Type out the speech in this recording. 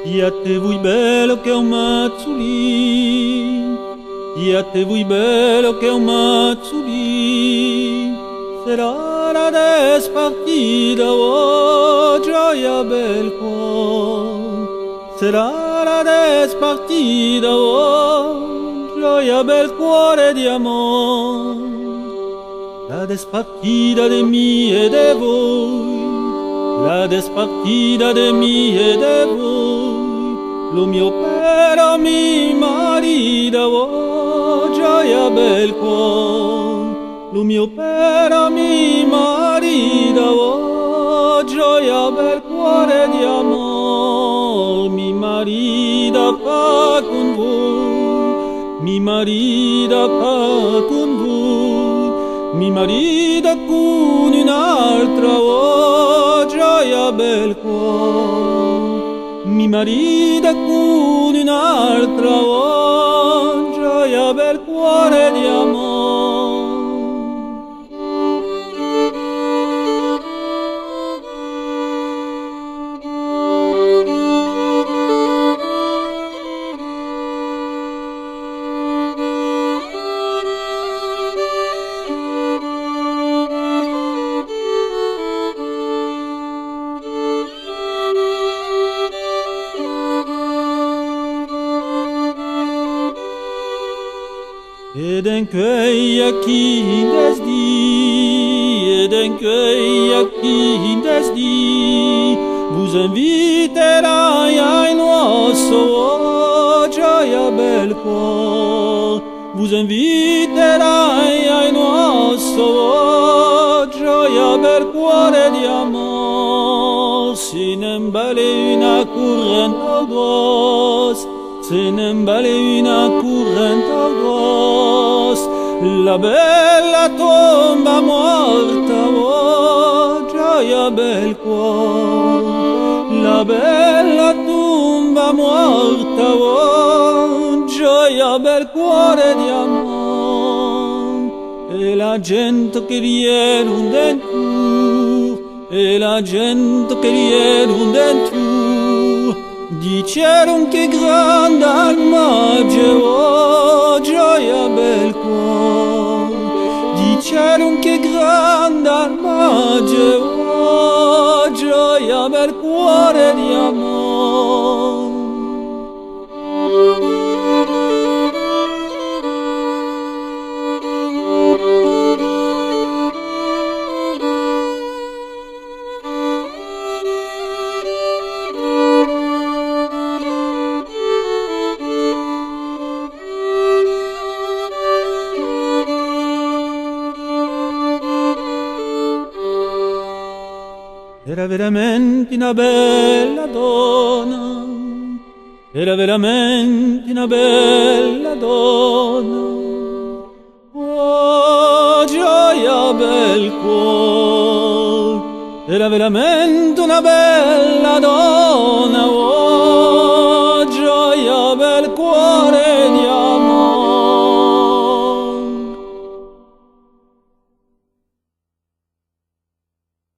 Iate vui bello che un mazzolì, iate vui bello che un mazzolì, sarà la despartita, oh gioia bel cuore, sarà la despartita, oh gioia bel cuore di amore, la despartita de mi e de voi. La despartida de mi e de voi, lo mio pero mi marida, oh gioia bel cuore, lo mio pero mi marida, oh gioia bel cuore di amor, mi marida pa con voi, mi marida pa con voi, mi marida con un'altra, oh gioia bel cuore, mi marida con un'altra, oh gioia bel cuore di amore. Ed en quei aqui desdi, ed en quei aqui desdi, vous inviterai ai nosso, oh gioia bel cuore, vous inviterai ai nosso, oh gioia bel cuore di amor, se n'embale una corrente grosse, se n'embale una corrente grosse, la bella tomba morta, oh gioia bel cuore, la bella tomba morta, oh gioia bel cuore di amor, e la gente che viene un dentro, e la gente che viene un dentro, diceron che grande almagge, oh gioia bel cuore, diceron che grande almagge, oh gioia bel cuore di amor. Era veramente una bella donna, era veramente una bella donna, oh gioia bel cuore, era veramente una bella donna.